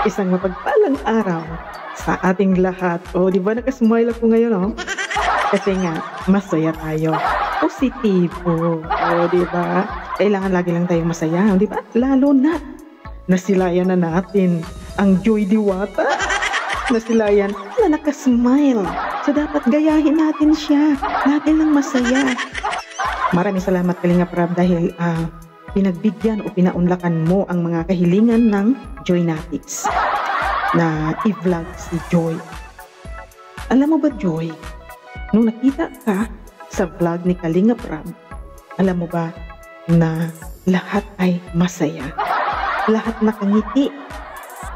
Isang mapagpalang araw sa ating lahat. O, di ba nakasmile ako ngayon, oh? Kasi nga, masaya tayo. Positibo. O, di ba? Kailangan lagi lang tayong masaya, di ba? Lalo na, nasilayan na natin ang Joy Diwata. Nasilayan na nakasmile. So, dapat gayahin natin siya. Natin lang masaya. Maraming salamat, Kalingap Rab, dahil pinagbigyan o pinaunlakan mo ang mga kahilingan ng Joynatics na i-vlog si Joy. Alam mo ba, Joy, nung nakita ka sa vlog ni Kalingap Rab, alam mo ba na lahat ay masaya? Lahat nakangiti.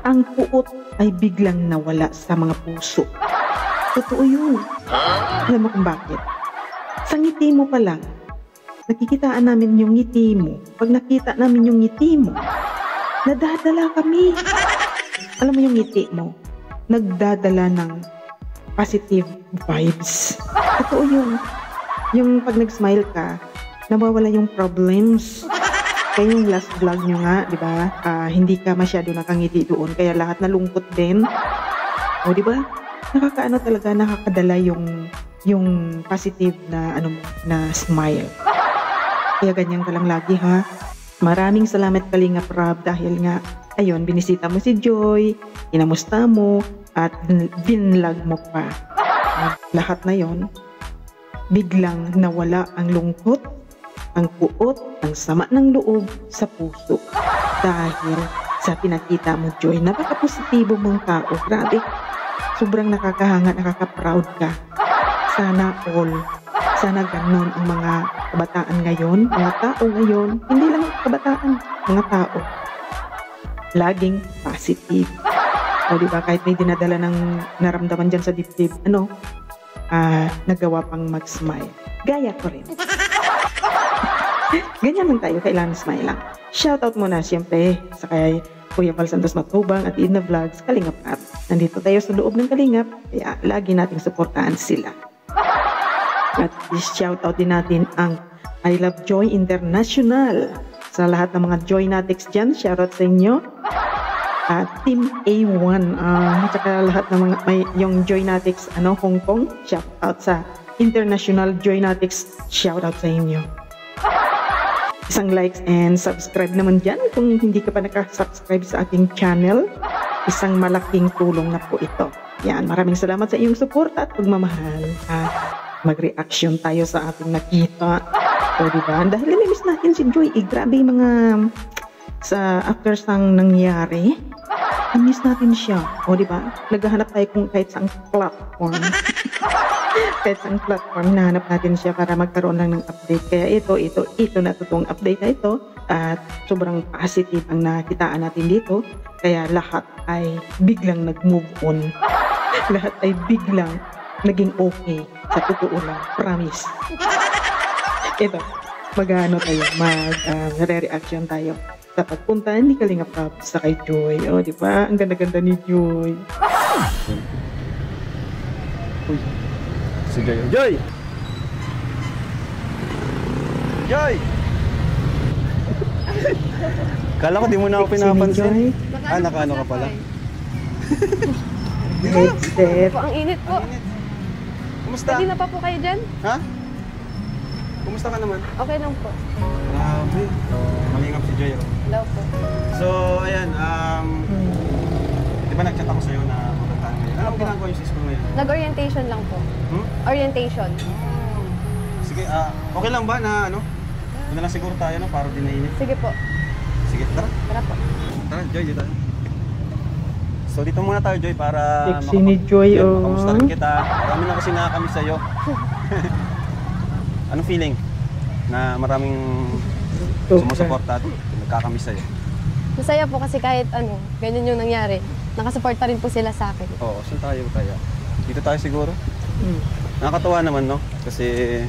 Ang puot ay biglang nawala sa mga puso. Totoo yun. Alam mo kung bakit? Sa ngiti mo pa lang, nakikitaan namin yung ngiti mo. Pag nakita namin yung ngiti mo, nadadala kami. Alam mo yung ngiti mo, nagdadala ng positive vibes. Totoo yun. Yung pag nag-smile ka, nawawala yung problems. Kaya yung last vlog nyo nga, di ba? Hindi ka masyado nakangiti doon. Kaya lahat nalungkot din. O, di ba? Nakakaano talaga, nakakadala yung positive na, na smile. Kaya ganyan ka lang lagi, ha? Maraming salamat, Kalingap Rab, dahil nga, ayun, binisita mo si Joy, inamusta mo, at binlog mo pa. At lahat na yon, biglang nawala ang lungkot, ang puot, ang sama ng loob sa puso. Dahil sa pinakita mo, Joy, napaka-positibo mong tao. Grabe, sobrang nakakahanga, nakaka-proud ka. Sana all. Sana ganun ang mga kabataan ngayon, mga tao ngayon, hindi lang kabataan, mga tao. Laging positive. O diba, kahit may dinadala ng naramdaman dyan sa dibdib, nagawa pang mag-smile. Gaya ko rin. Ganyan lang tayo, kailangan smile lang. Shoutout muna siyempre sa kay Kuya Val Santos Matubang at Edna Vlogs, Kalingap Rab. Nandito tayo sa loob ng Kalingap, kaya lagi nating suportahan sila. At shoutout din natin ang I Love Joy International. Sa lahat ng mga Joynatics dyan, shoutout sa inyo. Team A1, at saka lahat ng mga yung Joynatics Hong Kong, shoutout sa International Joynatics, shoutout sa inyo. Isang likes and subscribe naman dyan kung hindi ka pa nakasubscribe sa aking channel. Isang malaking tulong na po ito. Yan, maraming salamat sa iyong support at pagmamahal. Mag-reaction tayo sa ating nakita. O diba? Dahil namimiss natin si Joy. Grabe yung mga sa after sang nangyari. Namiss natin siya. O diba? Naghahanap tayo kung kahit saang platform. Kahit saang platform, nahanap natin siya para magkaroon lang ng update. Kaya ito na totoong update na ito. At sobrang positive ang nakitaan natin dito. Kaya lahat ay biglang nag-move on. Lahat ay biglang naging okay. Sa totoo lang, promise. Ito, mag-ano tayo, mag-re-reaction tayo sa pagpunta ni Kalingap Rab sa kay Joy. O, di ba? Ang ganda-ganda ni Joy. Uy, si Joy. Joy! Joy! Kala ko di mo na ako pinapansin. Nakaano ka pala? Headset. Ang init po. Kumusta? Pwede na pa po kayo dyan? Ha? Kumusta ka naman? Okay lang po. Grabe. Malingap si Joy. Hello po. So, ayan, di ba nag-chat ako sa'yo na mapuntahan kayo? Ano ang ginagawa yung sis mo ngayon? Nag-orientation lang po. Orientation. Sige, okay lang ba na doon na lang siguro tayo para di nainip? Sige po. Sige, tara. Tara po. Tara, Joy, dito tayo. So dito muna tayo, Joy, para Sexy ni Joy, makamusta rin kita. Marami na kasi nakakamiss sa'yo. Anong feeling na maraming sumusuporta at nagkakamiss sa'yo? Masaya po kasi kahit ganyan yung nangyari. Nakasupport pa rin po sila sa akin. Oo, saan tayo kaya? Dito tayo siguro? Nakakatuwa naman, no? Kasi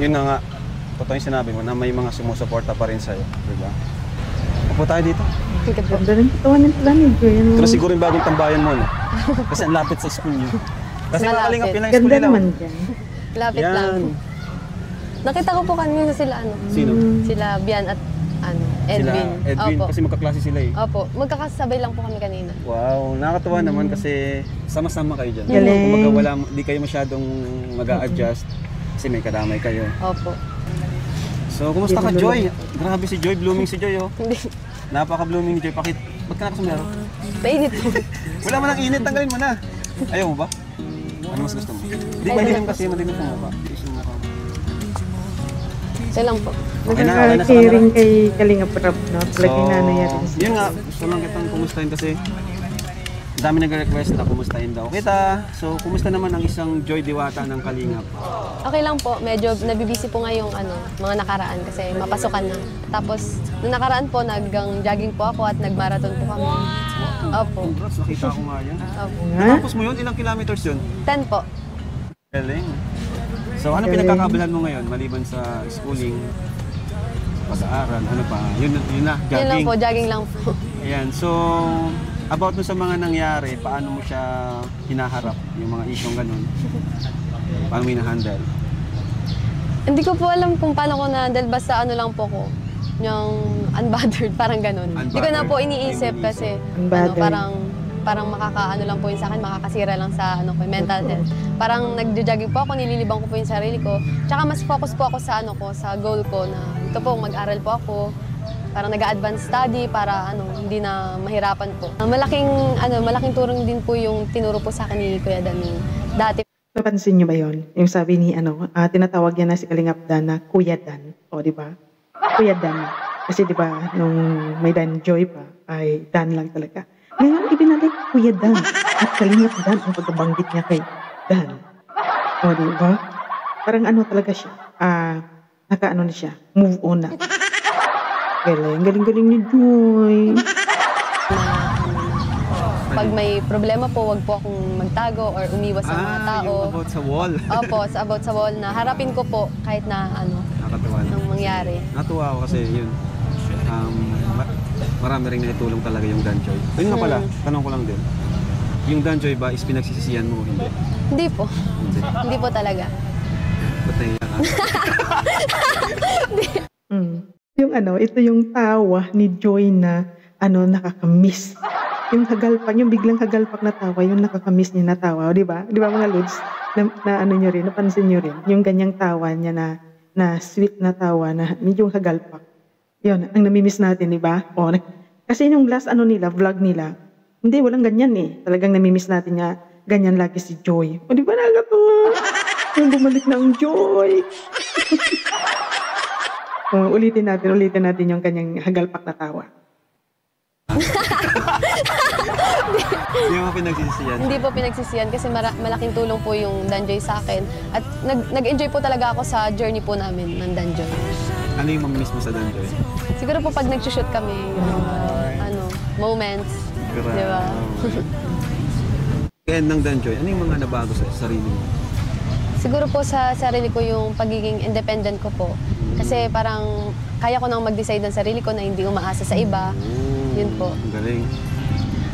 yun na nga, totoo yung sinabi mo na may mga sumusuporta pa rin sa'yo, diba? Upo tayo dito. Sige po. Ganda rin katawan ng pala ni Joy. Ito na siguro yung bagong tambayan mo, no? Kasi ang lapit sa school yun. Kasi Kalingap yun lang yung school Ganda nila. naman dyan. Lapit lang. Nakita ko po kanina sila Sino? Sila Bian at Edwin. Sila, Edwin, Opo. kasi magkaklase sila eh. Opo, magkakasabay lang po kami kanina. Wow, nakakatuwa naman kasi sama-sama kayo dyan. Galing. Kumbaga di kayo masyadong mag-a-adjust kasi may kadamay kayo. Opo. So, kumusta ka, Joy? Grabe si Joy, blooming si Joy, oh. Hindi. Napaka-blooming ni Joy. Ba't ka nakasumero? Mainit po. Wala man ang init, tanggalin mo na. Ayaw mo ba? Ano mas gusto mo? Di madilim kasi, madilim sa mukha. Ito lang po. Okay na sa Nakaka-caring kanila. kay Kalingap Rab, no? Talagang nanay rin siya. Yun nga, gusto lang kitang kumustahin kasi ang dami nag-request na kumustahin daw kita. So, kumusta naman ang isang Joy Diwata ng Kalingap? Okay lang po, medyo nabibisi po ngayong mga nakaraan kasi mapasukan na. Tapos, nung nakaraan po, nag-jogging po ako at nag-marathon po kami. Opo. Congrats, nakita ko nga yan. Opo. Natapos mo yun? Ilang kilometers yun? 10 po. Galing. So, ano pinagkakabalan mo ngayon maliban sa schooling, pag-aaral, ano pa? Yun na, Yun lang jogging. po, jogging lang po. Ayan, so about dun sa mga nangyari, paano mo siya hinaharap, yung mga isyong ganun? Paano mo hina-handle? Hindi ko po alam kung paano ko na-handle, basta ano lang po ko. Yung unbothered, parang ganun. Hindi ko na po iniisip kasi Unbothered. parang makakaano lang po yun sa akin, makakasira lang sa mental health. Parang nagjo-jogging po ako, nililibang ko po yung sarili ko. Tsaka mas focus po ako sa sa goal ko na ito po, mag-aral po ako. Parang nag-advance study para hindi na mahirapan po. Malaking tulong din po yung tinuro po sa akin ni Kuya Dan dati. Napansin niyo ba yon? Yung sabi ni tinatawag niya na si Kalingap Dan na Kuya Dan. O, di ba? Kuya Dan. Kasi di ba, nung may Dan Joy pa, ay Dan lang talaga. Ngayon, ibinalik Kuya Dan. At Kalingap Dan ang pagkabanggit niya kay Dan. O, di ba? Parang talaga siya. Naka-ano na siya. Move on na. Galing-galing ni Joy. Pag may problema po, wag po akong magtago or umiwas sa mga tao. Yung about sa wall. Opo, about sa wall na harapin ko po kahit na Nakakatawa lang. anong mangyari. Natuwa ako kasi yun. Marami rin naitulong talaga yung Danjoy. Yun nga pala, tanong ko lang din. Yung Danjoy ba is pinagsisisihan mo o hindi? Hindi po. Hindi. Hindi po talaga. Ba't nahiya ka? Yung ito yung tawa ni Joy na nakakamiss. Yung hagalpak, yung biglang hagalpak na tawa, yung nakakamiss niya na tawa, di ba? Di ba mga Lods? Na nyo rin, napansin nyo rin. Yung ganyang tawa niya na sweet na tawa na medyo hagalpak. Yun, ang namimiss natin, di ba? Kasi yung last vlog nila, hindi, walang ganyan eh. Talagang namimiss natin nga, ganyan lagi si Joy. O di ba nakakatawa? Yung bumalik na ang Joy. Ulitin natin yung kanyang hagalpak na tawa. Hindi mo pinagsisisihan. Hindi po pinagsisiyan kasi malaking tulong po yung Danjoy sa akin. At nag-enjoy po talaga ako sa journey po namin ng Danjoy. Ano yung mamimiss mo sa Danjoy? Siguro po pag nag-shoot kami, yung moments. Di ba? End ng Danjoy, ano yung mga nabago sa sarili mo? Siguro po sa sarili ko yung pagiging independent ko po. Kasi parang kaya ko nang mag-decide ng sarili ko na hindi umaasa sa iba. Yun po. Ang galing.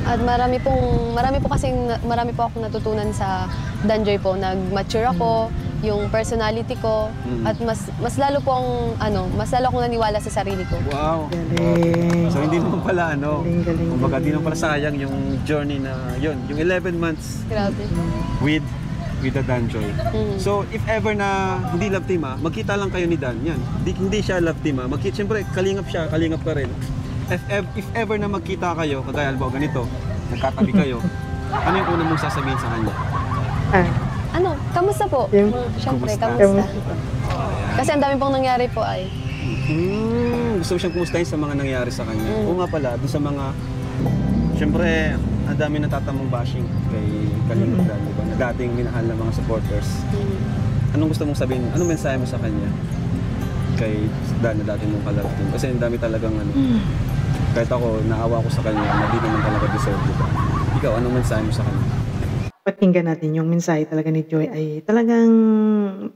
At marami po akong natutunan sa Danjoy po. Nag-mature ako, yung personality ko, at mas lalo akong naniwala sa sarili ko. Wow. Galing. So hindi naman pala Galing. kumbaga di naman pala sayang yung journey na yun, yung 11 months Grabe. with the Danjoy. So if ever na hindi love team magkita lang kayo ni Dan, yan. Hindi siya love team siyempre kalingap siya, kalingap ka rin. If ever na magkita kayo, kagaya albaw ganito, nagkatabi kayo, ano yung una mong sasabihin sa kanya? Kamusta po? Siyempre, kamusta? Kasi ang dami pong nangyari po ay. Gusto mo siyang kumustahin sa mga nangyari sa kanya. Oo nga pala, doon sa mga, siyempre, ang dami natatamong bashing kay Kalingap Dan, di ba? Na dating minahal ng mga supporters. Anong gusto mong sabihin? Anong mensahe mo sa kanya? Kay Dan na dati mong kalaro team. Kasi ang dami talagang kahit ako, naawa ko sa kanya na di naman talaga deserve, di ba? Ikaw, anong mensahe mo sa kanya? Pakinggan natin yung mensahe talaga ni Joy ay talagang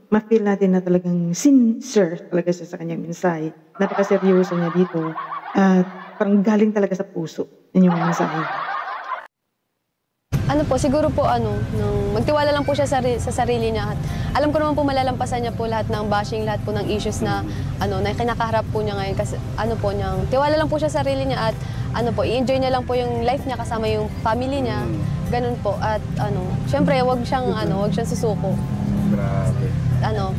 ma-feel natin na talagang sincere talaga siya sa kanyang mensahe. Napakaseryoso niya dito at parang galing talaga sa puso. Yun yung mensahe. Ano po, siguro po magtiwala lang po siya sa sarili niya at alam ko naman po malalampasan niya po lahat ng bashing, lahat po ng issues na na kinakaharap po niya ngayon kasi tiwala lang po siya sa sarili niya at i-enjoy niya lang po yung life niya kasama yung family niya. Ganun po at syempre wag siyang susuko. Grabe.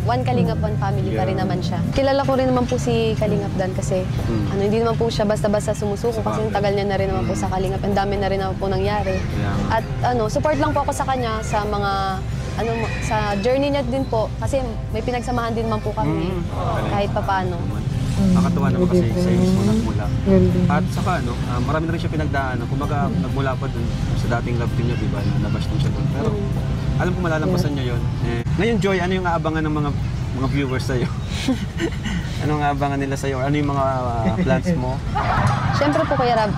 One Kalingap, one family pa rin naman siya. Kilala ko rin naman po si Kalingap Dan kasi hindi naman po siya basta-basta sumusuko kasi yung tagal niya na rin naman po sa Kalingap. Ang dami na rin naman po nangyari. At support lang po ako sa kanya sa mga sa journey niya din po kasi may pinagsamahan din naman po kami kahit papaano. Nakakatuwa naman kasi sa iyo mismo nagmula. At saka marami na rin siya pinagdaanan. Kumbaga nagmula pa dun sa dating love team niya, di ba? Nabash din siya dun. Pero alam ko malalampasan niya yun. Ngayon, Joy, ano yung aabangan ng mga viewers sa'yo? Anong aabangan nila sa'yo? Ano yung mga plans mo? Siyempre po, Kuya Rab,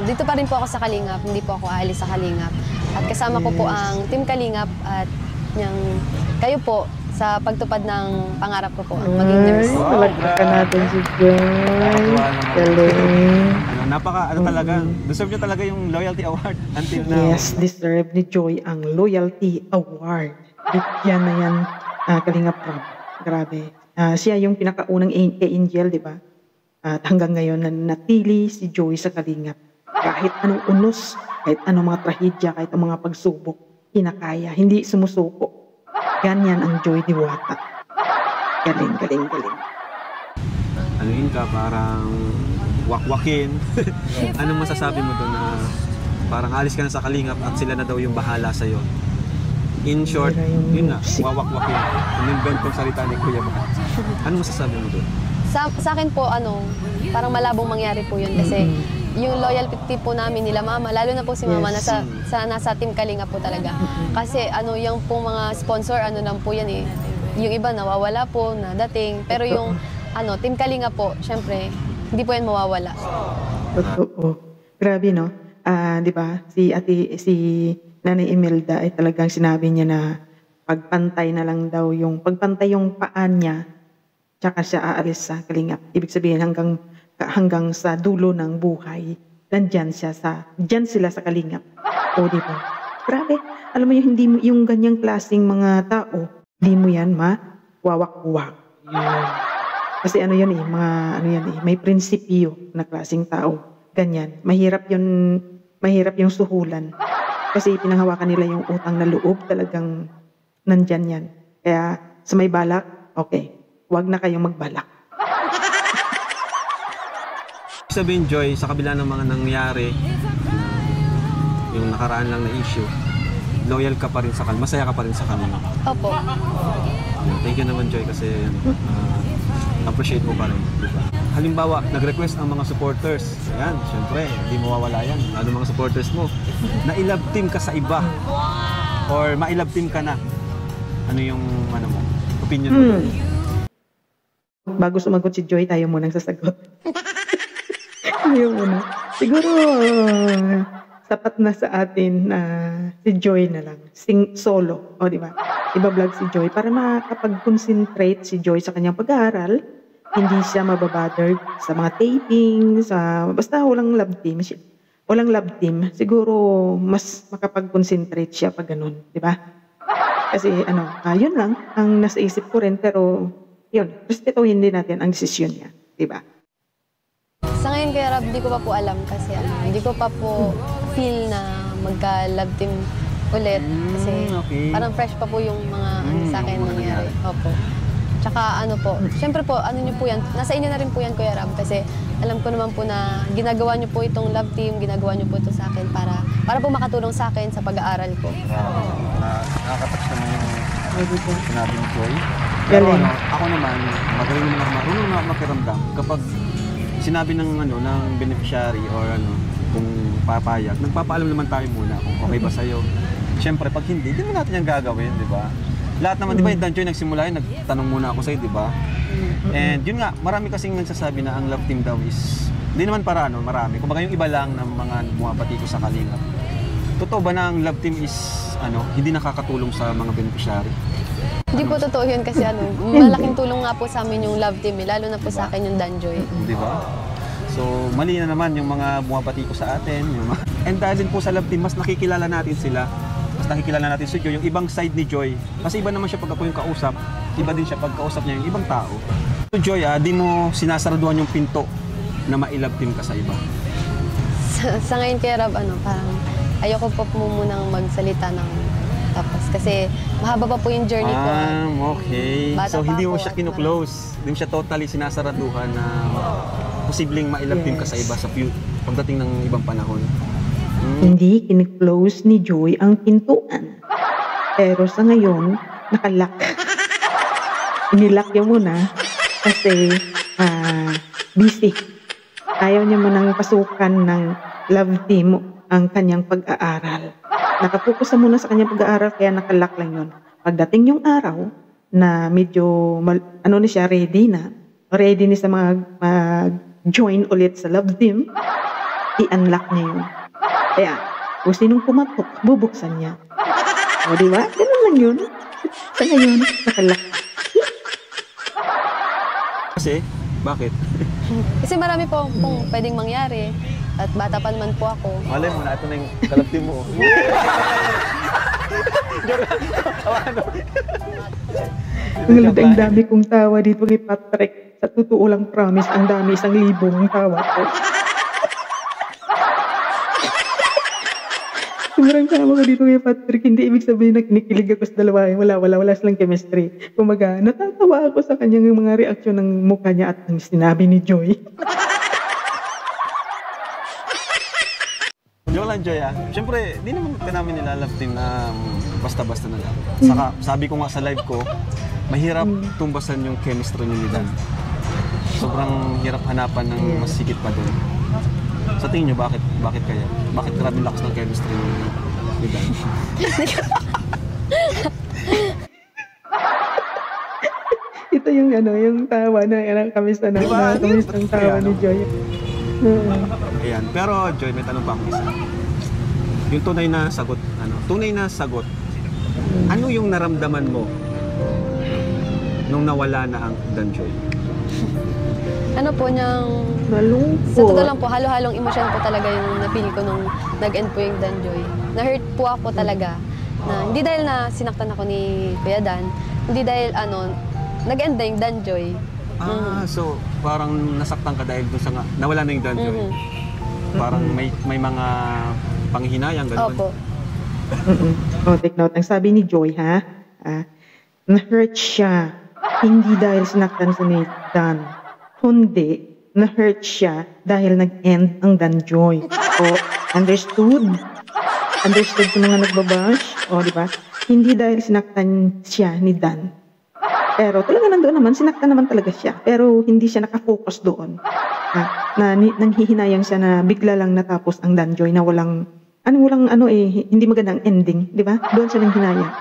dito pa rin po ako sa Kalingap. Hindi po ako aalis sa Kalingap. At kasama ko po ang Team Kalingap at kayo po sa pagtupad ng pangarap ko po, maging nurse. Palagpakan natin si Joy. Galing. Talaga, deserve niya talaga yung Loyalty Award until now. Yes, deserve ni Joy ang Loyalty Award. Yan na yan, Kalingap Rob. Grabe. Siya yung pinakaunang angel, di ba? At hanggang ngayon, nanatili si Joy sa Kalingap. Kahit anong unos, kahit anong mga trahedya, kahit anong mga pagsubok, kinakaya, hindi sumusuko. Ganyan ang Joy Diwata. Galing, galing, galing. Anuin ka, parang wakwakin. Anong masasabi mo doon na parang alis ka na sa Kalingap at sila na daw yung bahala sa'yo? In short, yun na, wawakwakin. In-invent kong salita ni Kuya ba? Anong masasabi mo doon? Sa akin po, parang malabong mangyari po yun kasi yung loyalty po namin nila mama, lalo na po si mama, nasa Team Kalingap po talaga. Kasi yung pong mga sponsor, lang po yan eh. Yung iba nawawala po, na dating. Pero yung Team Kalingap po, syempre, hindi po yan mawawala. Totoo. Grabe, no? Di ba? Si Nanay Imelda ay talagang sinabi niya na pagpantay na lang daw pagpantay yung paan niya, tsaka siya aalis sa Kalingap. Ibig sabihin hanggang sa dulo ng buhay, diyan sila sa Kalingap. O, di ba? Grabe. Alam mo yung ganyang klaseng mga tao, hindi mo yan mawawak-wak. Kasi yan may prinsipyo na klaseng tao. Ganyan. Mahirap yung suhulan. Kasi pinanghawakan nila yung utang na loob, talagang nandyan yan. Kaya sa may balak, okay, wag na kayong magbalak. Sabihin, Joy, sa kabila ng mga nangyari, yung nakaraan lang na issue, loyal ka pa rin sa kanila, masaya ka pa rin sa kanila. Opo. Thank you naman, Joy, kasi appreciate mo pa rin, diba? Halimbawa, nag-request ang mga supporters. Ayan, syempre, hindi mawawala yan. Ano mga supporters mo? Na i-love team ka sa iba. Or ma-i-love team ka na. Ano yung opinion mo? Bago sumagot si Joy, tayo munang sasagot. Siguro, sapat na sa atin na si Joy na lang. Sing solo. O, di ba? Iba-vlog si Joy para makapag-concentrate si Joy sa kanyang pag-aaral. Hindi siya mababother sa mga taping, basta walang love team. Walang love team, siguro mas makapag-concentrate siya pag ganun, di ba? Kasi yun lang ang nasa isip ko rin, pero yun, respetuhin din natin ang desisyon niya, di ba? Sa ngayon, Kuya Rab, hindi ko pa po alam kasi hindi ko pa po feel na magka-love team ulit kasi parang fresh pa po yung mga sa akin nangyari. Opo. Tsaka syempre po, niyo po yan, nasa inyo na rin po yan, Kuya Rab, kasi alam ko naman po na ginagawa niyo po itong love team, ginagawa niyo po ito sa akin para po makatulong sa akin sa pag-aaral ko. Nakakatouch naman yung sinabi ni Joy. Pero ako naman, magaling naman ako marunong na makiramdam kapag sinabi ng beneficiary or kung papayag, nagpapaalam naman tayo muna kung okay ba sa'yo. Siyempre, pag hindi mo natin yung gagawin, di ba? Lahat naman, di ba, yung Danjoy nagsimula yun, nagtanong muna ako sa'yo, di ba? And yun nga, marami kasing nagsasabi na ang love team daw is, hindi naman para marami. Kumbaga yung iba lang ng mga bumabati ko sa Kalingap. Totoo ba na ang love team is, hindi nakakatulong sa mga beneficiary? Hindi po totoo yun kasi malaking tulong nga po sa amin yung love team, lalo na po sa akin yung Danjoy. Di ba? So, mali na naman yung mga bumabati ko sa atin. And dahil din po sa love team, mas nakikilala natin sila. Mas nakikilala natin si Joy, yung ibang side ni Joy. Kasi iba naman siya pag ako yung kausap. Iba din siya pag kausap niya yung ibang tao. So Joy, di mo sinasaraduhan yung pinto na ma-love team ka sa iba. Sa ngayon kaya Rab, parang ayoko pa po munang magsalita ng tapos. Kasi mahaba pa po yung journey ko. Okay. Bata So, pa hindi mo ako siya at kinu-close. Hindi mo siya totally sinasaraduhan na posibleng ma-love team ka sa iba sa pagdating ng ibang panahon. Hindi kini-close ni Joy ang pintuan. Pero sa ngayon, nakalock. Inilock niya muna kasi busy. Ayaw niya munang pasukan ng love team ang kanyang pag-aaral. Nakapokus na muna sa kanyang pag-aaral kaya nakalock lang yun. Pagdating yung araw na medyo na siya, ready na sa mag-join ulit sa love team, i-unlock niya yun. Kaya, kung sinong pumatok, bubuksan niya. O, di ba? Ganun lang yun. Sa ngayon, nakalock. Kasi, bakit? Kasi marami po pong pwedeng mangyari. At bata pa naman po ako. Malay mo na, ito na yung kalab team mo. Ang dami kong tawa dito kay Patrick. Sa totoo lang, promise, ang dami, 1,000 ang tawa ko. Sobrang tawa ko dito kay Patrick. Hindi ibig sabihin na kinikilig ako sa dalawa. Wala silang chemistry. Kumaga, natatawa ako sa kanyang mga reaksyon ng mukha niya at ng sinabi ni Joy. Joke lang, Joy, Siyempre, di naman ka namin nilalove team na basta-basta na lang. Saka, sabi ko nga sa live ko, mahirap tumbasan yung chemistry ni Dan. Sobrang hirap hanapan ng mas higit pa doon. Sa tingin nyo, bakit kaya? Bakit grabe lakas ng chemistry ni Dan? Ito yung yung tawa na kamis na kamis ng tawa ni Joy. Ayan. Pero Joy, may tanong pa akong isa. Yung tunay na sagot. Ano yung naramdaman mo nung nawala na ang Dan Joy? Ano po niyang... Malungkot. Sa totoo lang po, halo-halong emosyon po talaga yung na-feel ko nung nag-end po yung Dan Joy. Na-hurt po ako talaga. Hindi dahil na sinaktan ako ni Kuya Dan, hindi dahil nag-end na yung Dan Joy. So parang nasaktan ka dahil doon sa nawala na yung Dan Joy. Parang may mga panghinayang gano'n. Opo. Take note. Ang sabi ni Joy, na-hurt siya. Hindi dahil sinaktan sa ni Dan. Kundi, na-hurt siya dahil nag-end ang Dan Joy. Understood? Understood sa mga nagbabash? Di ba? Hindi dahil sinaktan siya ni Dan. Pero talaga nandoon naman, sinaktan naman talaga siya. Pero hindi siya nakafocus doon. Nanghihinayang siya na bigla lang natapos ang Dan Joy na hindi magandang ending, di ba? Doon siya nanghinayang.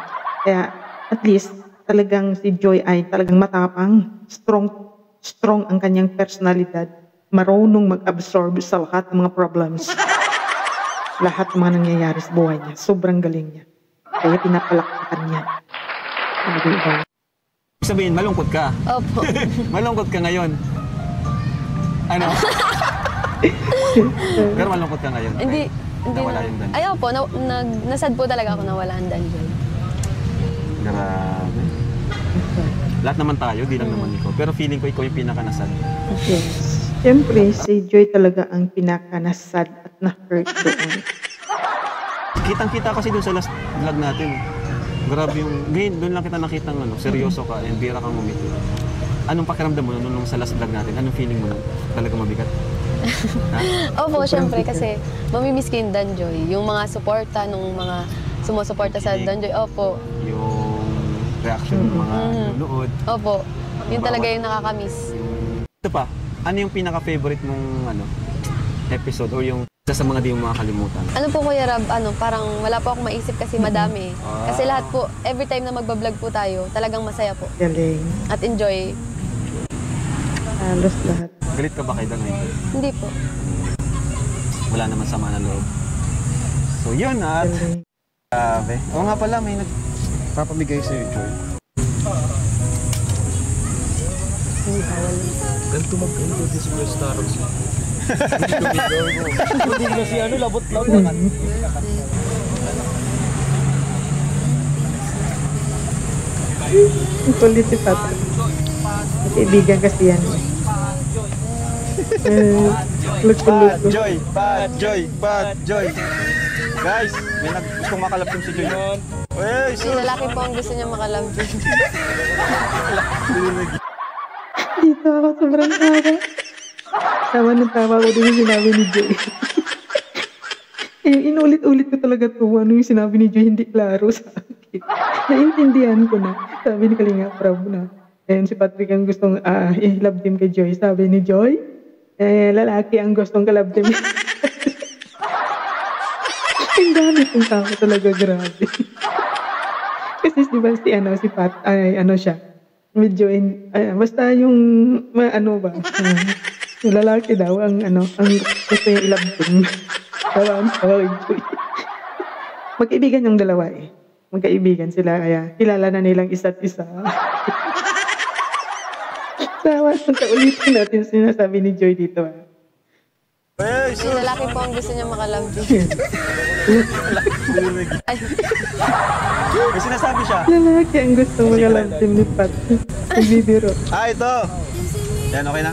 Kaya at least talagang si Joy ay talagang matapang, strong ang kanyang personalidad, marunong mag-absorb sa lahat ng mga problems. Lahat ng mga nangyayari sa buhay niya. Sobrang galing niya. Kaya pinapalakpakan niya. Sabihin, malungkot ka. Opo. Malungkot ka ngayon. Ano? Pero malungkot ka ngayon. Hindi nawala yung Dan Joy. Ayaw po, nasad po talaga ako nawala ang Dan Joy. Grabe. Lahat naman tayo, di lang naman ikaw. Pero feeling ko ikaw yung pinakanasad. Yes. Siyempre, si Joy talaga ang pinakanasad at na-hurt doon. Kitang-kita kasi doon sa last vlog natin. Grabe yung... Ngayon, doon lang kita nakita seryoso ka and bira kang umiti. Anong pakiramdam mo nung sa last vlog natin? Anong feeling mo nun? Talagang mabigat? Opo, syempre kasi mamimiss ko yung Dan Joy. Yung mga suporta, nung mga sumusuporta sa Dan Joy. Opo. Yung reaction ng mga nunood. Opo. Yun talaga yung nakakamiss. Ito pa, ano yung pinaka-favorite mong episode o yung isa sa mga di mo makakalimutan? Ano po Kuya Rab, parang wala po akong maisip kasi madami. Kasi lahat po, every time na magbablog po tayo, talagang masaya po. Galing. At enjoy. Halos lahat. Galit ka ba kay Dan ngayon? Hindi po. Wala naman sama na loob. So yun at... Galing. Grabe. Oo nga pala, may nagpapamigay sa'yo, Joy. Hindi bawal. Ganito mag-introduce mo yung Starbucks. Hindi na si ano, labot-labot. Ang kulit si Patrick. Kaibigan kasi yan. Luto-luto. Joy, Pat Joy. Guys, may gustong makalapin si Joy. Uy, Yung lalaki po ang gusto niya makalambing. Dito ako sobrang tawa. Tawa ng tawa ko din yung sinabi ni Joy. Inulit-ulit ko talaga ito. Ano yung sinabi ni Joy, hindi klaro sa akin. Naintindihan ko na. Sabi ni Kalinga Prab na. Ayun, si Patrick ang gustong i-love team kay Joy. Sabi ni Joy, lalaki ang gustong ka-love team. Ang dami kong tao talaga, grabe. Kasi di ba si Pat, siya. Medyo, basta yung, yung lalaki daw, ang gusto yung i-love team. Tawang Joy. Magkaibigan yung dalawa eh. Magkaibigan sila, kaya kilala na nilang isa't isa. Tawa, ulitin natin sinasabi ni Joy dito. Yung lalaki po ang gusto niya makalambing. May sinasabi siya. Lalaki ang gusto mag-love team ni Pat. Nagbibiro. Ito. Yan, okay na?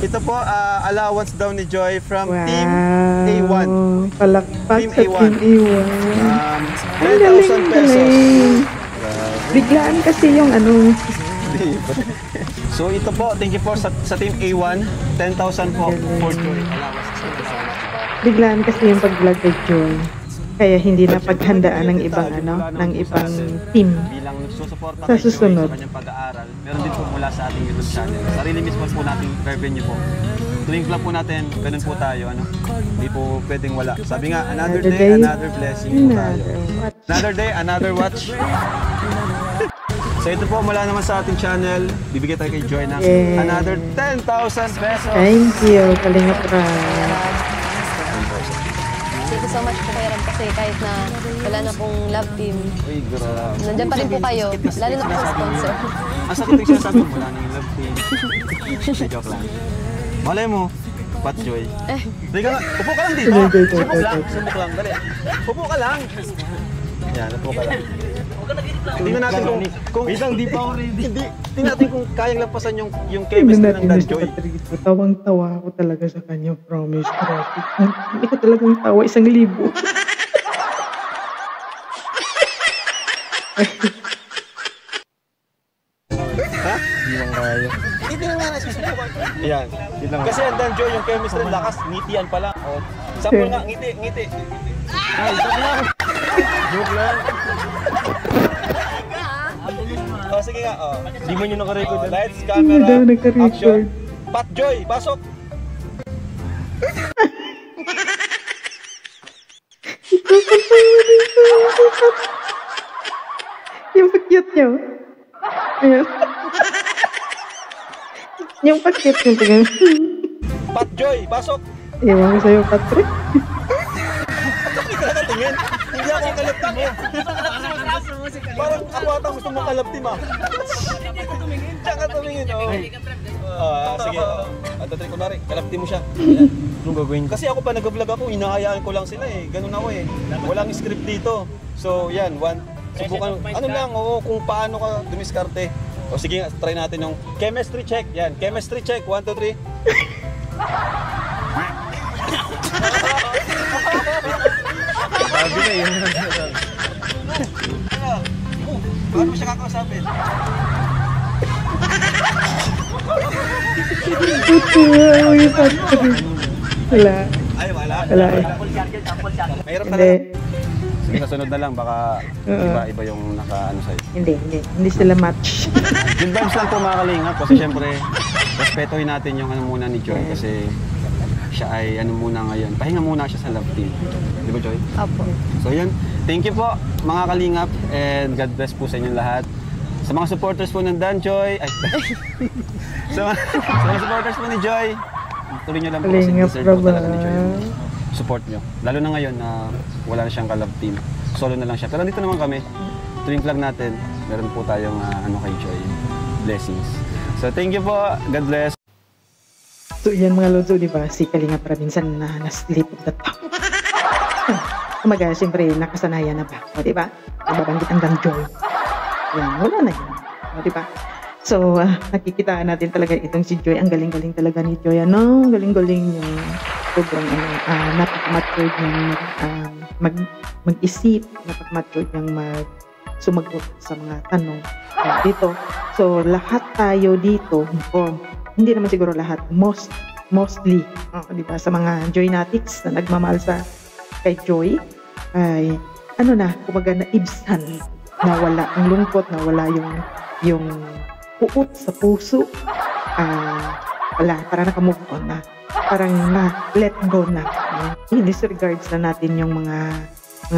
Ito po, allowance daw ni Joy from Team A1. Palakpak Team sa A1. Team A1. Ang galing, 10,000 pesos. galing. Biglaan kasi yung So ito po, thank you po sa Team A1. 10,000 po for Joy. Biglaan kasi yung pag-vlog kay Joy. Kaya hindi na paghandaan ng ibang team. Bilang nagsusuporta Sa kay Joy susunod. sa kanyang pag-aaral, meron din po mula sa ating YouTube channel. Sarili mismo po nating revenue po. Tuwing vlog po natin, ganun po tayo, Hindi po pwedeng wala. Sabi nga, another day, another blessing po tayo. Another day, another watch. So ito po, mula naman sa ating channel, bibigyan tayo kay Joy ng another 10,000 pesos. Thank you, Kalinga Prab. Thank you so much po kay Rab kasi kahit na wala na pong love team, Uy, grabe. nandyan pa rin po kayo, lalo na po sa sponsor. Ang sakit yung sinasabi mo, wala nang love team. Joke lang. Malay mo, Pat Joy. Teka nga, upo ka lang dito. Subok lang, dali. Upo ka lang. Yan, upo ka lang. Tingnan natin kung di pa ako ready. Tingnan natin kung kayang lampasan yung chemistry ng Dan Joy. Tawang-tawa ako talaga sa kanya, promise. Hindi ko talagang tawa, 1,000. Ha? Hindi lang kaya. Hindi na nga susubukan. Yan. Kasi ang Dan Joy, yung chemistry lakas, ngitian pa lang. O, sample nga, ngiti. Ay, joke lang. Oh, sige nga. Oh. Hindi mo nyo nakarecord. Lights, Hindi camera, daw naka-record. action. Pat Joy, pasok! Yung pa-cute niyo. Ayan. Yung pa-cute niyo. Tingnan. Pat Joy, pasok! Ewan ko sa'yo, Patrick. Hindi ka nakatingin. Hindi ako kalapti mo. Parang ako ata gusto mong kalapti ma. Diyan ka tumingin. Sige. At tatry ko na rin. Kalapti mo siya. Ayan. Anong gagawin? Kasi ako pa nag-vlog ako, hinahayaan ko lang sila eh. Ganun ako eh. Walang script dito. So yan, subukan. Ano lang, kung paano ka dumiskarte. O sige nga, try natin yung chemistry check. Yan, chemistry check. 1, 2, 3. Sabi na yun. Paano mo siya kakausapin? Tutuwa yung Patrick. Wala. Ay, wala. Wala eh. Mahirap Hindi. talaga. Sige, sa sunod na lang, baka iba yung naka-ano sa'yo. Hindi sila match. Yung vibes lang po mga kalingap kasi syempre respetuhin natin yung muna ni Joy kasi siya ay muna ngayon. Pahinga muna siya sa love team. Di ba Joy? Opo. So yun, thank you po mga kalingap and God bless po sa inyong lahat. Sa mga supporters po ng Dan Joy, sa mga supporters po ni Joy, tuloy nyo lang po kasi Kalingap deserve po talaga ni Prab. Joy yung support nyo. Lalo na ngayon na wala na siyang ka-love team. Solo na lang siya. Pero dito naman kami, tuwing vlog natin, meron po tayong kay Joy. Blessings. So thank you po. God bless. So yan mga lods, di ba? Si Kalinga para minsan na na-slip of the tongue. Kumaga, siyempre, nakasanayan na ba? O, di ba? Nababanggit hanggang joy. Yan, wala na yun. O, di ba? So, nakikita natin talaga itong si Joy. Ang galing-galing talaga ni Joy. Ano? Galing-galing niya. Sobrang napaka-matured niyang mag-isip. Napaka-matured niyang sumagot sa mga tanong dito. So, lahat tayo dito, hindi naman siguro lahat, mostly, di ba, sa mga Joynatics na nagmamahal kay Joy, ay, kumaga na ibsan, nawala ang lungkot, nawala yung puot sa puso, wala, para naka-move on na, parang na-let go na. I-disregards na natin yung mga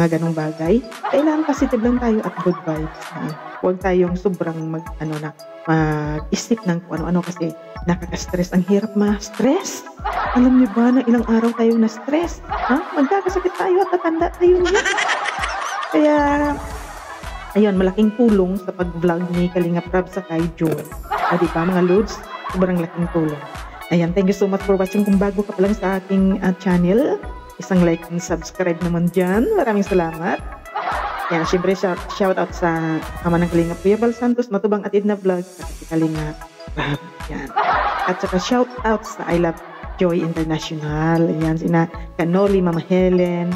ganong bagay. Kailangan positive lang tayo at good vibes. Huwag tayong sobrang mag-isip ng kung ano-ano kasi nakaka-stress. Ang hirap ma-stress. Alam niyo ba na ilang araw tayong na-stress? Magkakasakit tayo at tatanda tayo niya. Kaya, ayun, malaking tulong sa pag-vlog ni Kalinga Prab sa kay Joy. Di ba mga lods? Sobrang laking tulong. Ayan, thank you so much for watching. Kung bago ka pa lang sa aking channel, isang like and subscribe naman dyan. Maraming salamat. Yan, syempre shout out sa kama ng Kalinga Kuya Bal Santos, Matubang at Edna Vlog, at si Kalinga Prab. Yan. At saka shout out sa I Love Joy International. Yan, sina Kanoli, Mama Helen,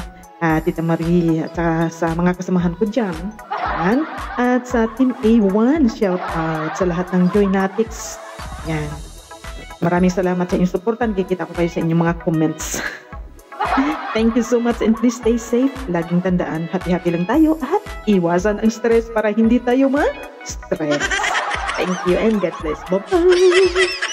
Tita Marie, at saka sa mga kasamahan ko dyan. Yan. At sa Team A1, shout out sa lahat ng Joynatics. Yan. Maraming salamat sa inyong supportan. Kikita ko kayo sa inyong mga comments. Thank you so much and please stay safe. Laging tandaan, happy-happy lang tayo at iwasan ang stress para hindi tayo ma-stress. Thank you and God bless. Bye-bye!